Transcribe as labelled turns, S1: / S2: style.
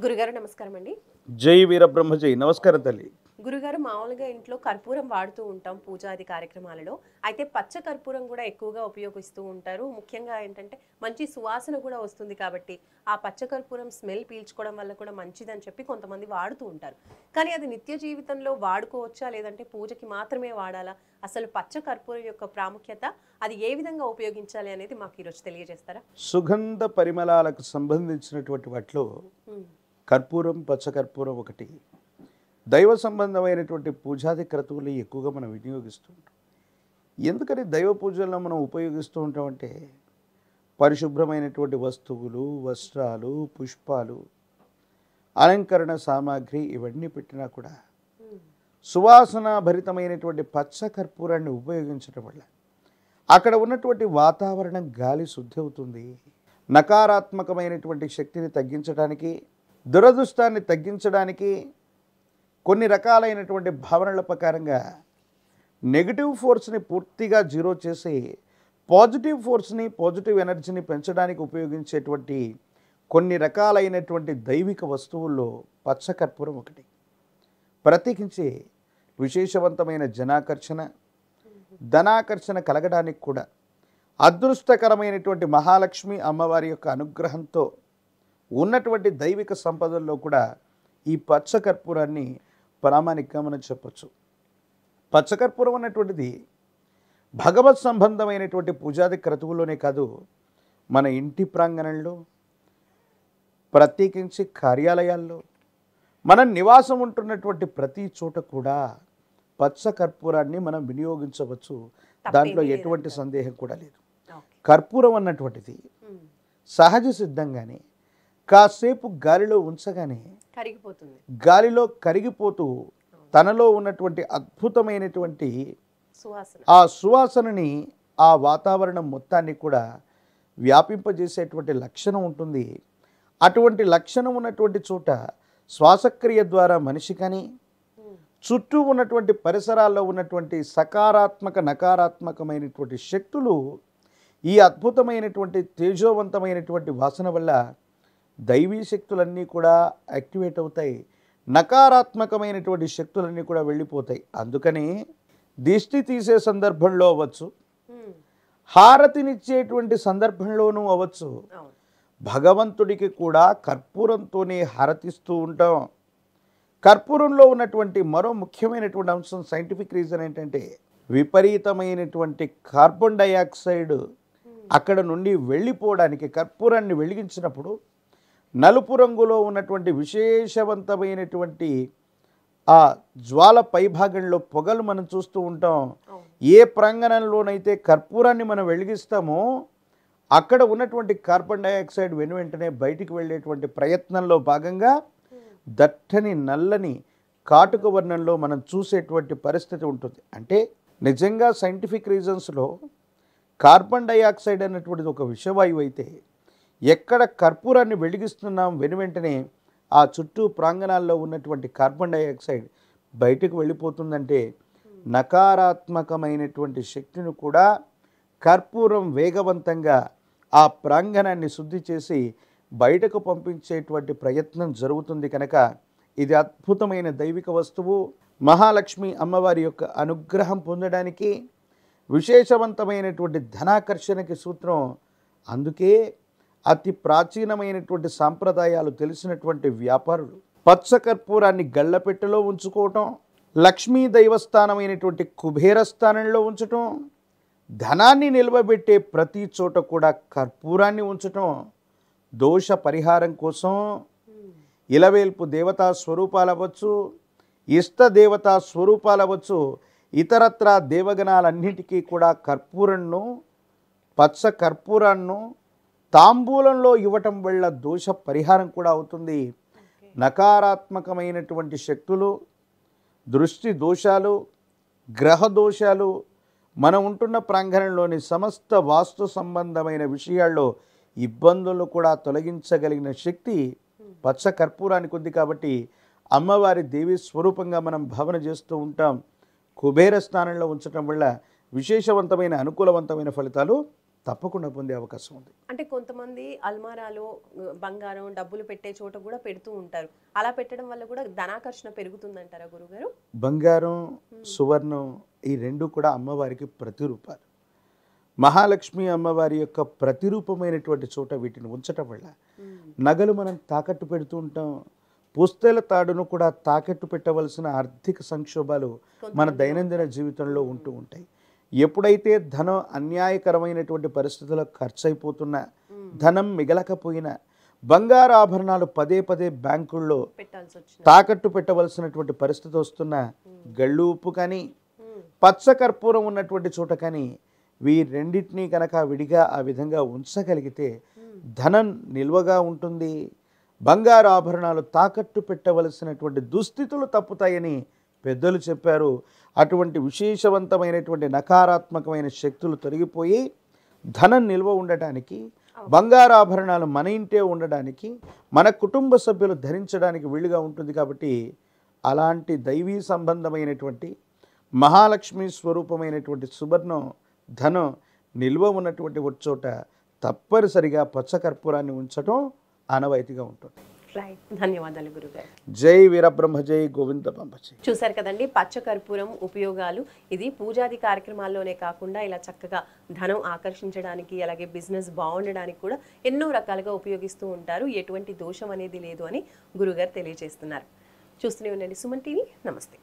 S1: గురుగారు నమస్కారం అండి.
S2: జై వీరబ్రహ్మ జై. నమస్కారం తల్లి.
S1: గురుగారు మామూలుగా ఇంట్లో కర్పూరం వాడుతూ ఉంటాం పూజాది కార్యక్రమాలలో. అయితే పచ్చ కర్పూరం కూడా ఎక్కువగా ఉపయోగిస్తూ ఉంటారు. ముఖ్యంగా ఏంటంటే మంచి సువాసన కూడా వస్తుంది కాబట్టి ఆ పచ్చ కర్పూరం స్మెల్ పీల్చుకోవడం వల్ల కూడా మంచిదని చెప్పి కొంతమంది వాడుతూ ఉంటారు. కానీ అది నిత్య జీవితంలో వాడుకోవచ్చా లేదంటే పూజకి మాత్రమే వాడాలా? అసలు పచ్చ కర్పూరం యొక్క ప్రాముఖ్యత, అది ఏ విధంగా ఉపయోగించాలి అనేది మాకు ఈరోజు తెలియజేస్తారా?
S2: సుగంధ పరిమళాలకు సంబంధించినటువంటి వాటిలో కర్పూరం, పచ్చకర్పూరం ఒకటి. దైవ సంబంధమైనటువంటి పూజాది క్రతువులు ఎక్కువగా మనం వినియోగిస్తూ ఉంటాం. ఎందుకని దైవ పూజల్లో మనం ఉపయోగిస్తూ ఉంటామంటే పరిశుభ్రమైనటువంటి వస్తువులు, వస్త్రాలు, పుష్పాలు, అలంకరణ సామాగ్రి ఇవన్నీ పెట్టినా కూడా సువాసన భరితమైనటువంటి పచ్చ కర్పూరాన్ని ఉపయోగించడం వల్ల అక్కడ ఉన్నటువంటి వాతావరణం గాలి శుద్ధి అవుతుంది. నకారాత్మకమైనటువంటి శక్తిని తగ్గించడానికి, దురదృష్టాన్ని తగ్గించడానికి, కొన్ని రకాలైనటువంటి భావనల ప్రకారంగా నెగిటివ్ ఫోర్స్ని పూర్తిగా జీరో చేసి పాజిటివ్ ఫోర్స్ని, పాజిటివ్ ఎనర్జీని పెంచడానికి ఉపయోగించేటువంటి కొన్ని రకాలైనటువంటి దైవిక వస్తువుల్లో పచ్చకర్పూరం ఒకటి. ప్రత్యేకించి విశేషవంతమైన జనాకర్షణ, ధనాకర్షణ కలగడానికి కూడా అదృష్టకరమైనటువంటి మహాలక్ష్మి అమ్మవారి యొక్క అనుగ్రహంతో ఉన్నటువంటి దైవిక సంపదల్లో కూడా ఈ పచ్చకర్పూరాన్ని ప్రామాణికంగా మనం చెప్పచ్చు. పచ్చకర్పూరం అన్నటువంటిది భగవత్ సంబంధమైనటువంటి పూజాది క్రతువుల్లోనే కాదు, మన ఇంటి ప్రాంగణంలో, ప్రత్యేకించి కార్యాలయాల్లో, మనం నివాసం ఉంటున్నటువంటి ప్రతి చోట కూడా పచ్చకర్పూరాన్ని మనం వినియోగించవచ్చు. దాంట్లో ఎటువంటి సందేహం కూడా లేదు. కర్పూరం అన్నటువంటిది సహజ సిద్ధంగానే కాసేపు గాలిలో ఉంచగానే గాలిలో కరిగిపోతూ తనలో ఉన్నటువంటి అద్భుతమైనటువంటి ఆ సువాసనని, ఆ వాతావరణం మొత్తాన్ని కూడా వ్యాపింపజేసేటువంటి లక్షణం ఉంటుంది. అటువంటి లక్షణం ఉన్నటువంటి చోట శ్వాసక్రియ ద్వారా మనిషి కానీ, చుట్టూ ఉన్నటువంటి పరిసరాల్లో ఉన్నటువంటి సకారాత్మక, నకారాత్మకమైనటువంటి శక్తులు ఈ అద్భుతమైనటువంటి తేజోవంతమైనటువంటి వాసన వల్ల దైవీ శక్తులన్నీ కూడా యాక్టివేట్ అవుతాయి. నకారాత్మకమైనటువంటి శక్తులన్నీ కూడా వెళ్ళిపోతాయి. అందుకని దిష్టి తీసే సందర్భంలో అవ్వచ్చు, హారతినిచ్చేటువంటి సందర్భంలోనూ అవ్వచ్చు, భగవంతుడికి కూడా కర్పూరంతోనే హారతిస్తూ ఉంటాం. కర్పూరంలో ఉన్నటువంటి మరో ముఖ్యమైనటువంటి అంశం, సైంటిఫిక్ రీజన్ ఏంటంటే విపరీతమైనటువంటి కార్బన్ డైఆక్సైడ్ అక్కడ నుండి వెళ్ళిపోవడానికి కర్పూరాన్ని వెలిగించినప్పుడు నలుపు రంగులో ఉన్నటువంటి విశేషవంతమైనటువంటి ఆ జ్వాల పైభాగంలో పొగలు మనం చూస్తూ ఉంటాం. ఏ ప్రాంగణంలోనైతే కర్పూరాన్ని మనం వెలిగిస్తామో అక్కడ ఉన్నటువంటి కార్బన్ డైఆక్సైడ్ వెంటనే బయటికి వెళ్ళేటువంటి ప్రయత్నంలో భాగంగా దట్టని నల్లని కాటుక వర్ణంలో మనం చూసేటువంటి పరిస్థితి ఉంటుంది. అంటే నిజంగా సైంటిఫిక్ రీజన్స్లో కార్బన్ డైఆక్సైడ్ అన్నటువంటిది ఒక విషవాయువు అయితే ఎక్కడ కర్పూరాన్ని వెలిగిస్తున్నాం వెంటనే ఆ చుట్టూ ప్రాంగణాల్లో ఉన్నటువంటి కార్బన్ డైఆక్సైడ్ బయటకు వెళ్ళిపోతుందంటే నకారాత్మకమైనటువంటి శక్తిని కూడా కర్పూరం వేగవంతంగా ఆ ప్రాంగణాన్ని శుద్ధి చేసి బయటకు పంపించేటువంటి ప్రయత్నం జరుగుతుంది. కనుక ఇది అద్భుతమైన దైవిక వస్తువు. మహాలక్ష్మి అమ్మవారి యొక్క అనుగ్రహం పొందడానికి విశేషవంతమైనటువంటి ధనాకర్షణకి సూత్రం. అందుకే అతి ప్రాచీనమైనటువంటి సాంప్రదాయాలు తెలిసినటువంటి వ్యాపారులు పచ్చకర్పూరాన్ని గళ్ళపెట్టెలో ఉంచుకోవటం, లక్ష్మీ దైవస్థానమైనటువంటి కుబేర స్థానంలో ఉంచటం, ధనాన్ని నిల్వబెట్టే ప్రతి చోట కూడా కర్పూరాన్ని ఉంచటం, దోష పరిహారం కోసం ఇలవేల్పు దేవతా స్వరూపాలు అవ్వచ్చు, ఇష్ట దేవతా స్వరూపాలు అవ్వచ్చు, ఇతరత్ర దేవగణాలన్నిటికీ కూడా కర్పూరంను, పచ్చ కర్పూరాన్ని తాంబూలంలో ఇవ్వటం వల్ల దోష పరిహారం కూడా అవుతుంది. నకారాత్మకమైనటువంటి శక్తులు, దృష్టి దోషాలు, గ్రహ దోషాలు, మనం ఉంటున్న ప్రాంగణంలోని సమస్త వాస్తు సంబంధమైన విషయాల్లో ఇబ్బందులు కూడా తొలగించగలిగిన శక్తి పచ్చ కర్పూరానికి ఉంది. కాబట్టి అమ్మవారి దేవి స్వరూపంగా మనం భావన చేస్తూ ఉంటాం. కుబేర స్థానంలో ఉంచటం వల్ల విశేషవంతమైన అనుకూలవంతమైన ఫలితాలు తప్పకుండా పొందే అవకాశం ఉంది.
S1: అంటే కొంతమంది అల్మారాలో బంగారం డబ్బులు పెట్టే చోట కూడా పెడుతూ ఉంటారు. అలా పెట్టడం వల్ల కూడా ధనాకర్షణ పెరుగుతుందంటారా గురుగారు?
S2: బంగారం, సువర్ణం ఈ రెండు కూడా అమ్మవారికి ప్రతిరూపాలు. మహాలక్ష్మి అమ్మవారి యొక్క ప్రతిరూపమైనటువంటి చోట వీటిని ఉంచటం వల్ల నగలు మనం తాకట్టు పెడుతూ ఉంటాం. పుస్తెల తాడును కూడా తాకట్టు పెట్టవలసిన ఆర్థిక సంక్షోభాలు మన దైనందిన జీవితంలో ఉంటూ ఉంటాయి. ఎప్పుడైతే ధనం అన్యాయకరమైనటువంటి పరిస్థితుల్లో ఖర్చు అయిపోతున్నా, ధనం మిగలకపోయినా, బంగారు ఆభరణాలు పదే పదే బ్యాంకుల్లో తాకట్టు పెట్టవలసినటువంటి పరిస్థితి వస్తున్న గళ్ళు ఉప్పు కానీ, పచ్చ కర్పూరం ఉన్నటువంటి చోట కానీ వీరెండింటినీ కనుక విడిగా ఆ విధంగా ఉంచగలిగితే ధనం నిల్వగా ఉంటుంది. బంగారు ఆభరణాలు తాకట్టు పెట్టవలసినటువంటి దుస్థితులు తప్పుతాయని పెద్దలు చెప్పారు. అటువంటి విశేషవంతమైనటువంటి నకారాత్మకమైన శక్తులు తొలగిపోయి ధనం నిల్వ ఉండటానికి, బంగారు ఆభరణాలు మన ఇంటే ఉండడానికి, మన కుటుంబ సభ్యులు ధరించడానికి వీలుగా ఉంటుంది. కాబట్టి అలాంటి దైవీ సంబంధమైనటువంటి మహాలక్ష్మి స్వరూపమైనటువంటి సువర్ణం, ధనం నిల్వ ఉన్నటువంటి ఒక చోట తప్పనిసరిగా పచ్చకర్పూరాన్ని ఉంచడం ఆనవాయితీగా ఉంటుంది.
S1: రైట్, ధన్యవాదాలు గురుగారు.
S2: జై వీరబ్రహ్మ, జై గోవింద పంపజై.
S1: చూసారు కదండి పచ్చకర్పూరం ఉపయోగాలు. ఇది పూజాది కార్యక్రమాల్లోనే కాకుండా ఇలా చక్కగా ధనం ఆకర్షించడానికి, అలాగే బిజినెస్ బాగుండడానికి కూడా ఎన్నో రకాలుగా ఉపయోగిస్తూ ఉంటారు. ఎటువంటి దోషం అనేది లేదు అని గురుగారు తెలియజేస్తున్నారు. చూస్తూనే ఉండండి సుమన్ టీవీ. నమస్తే.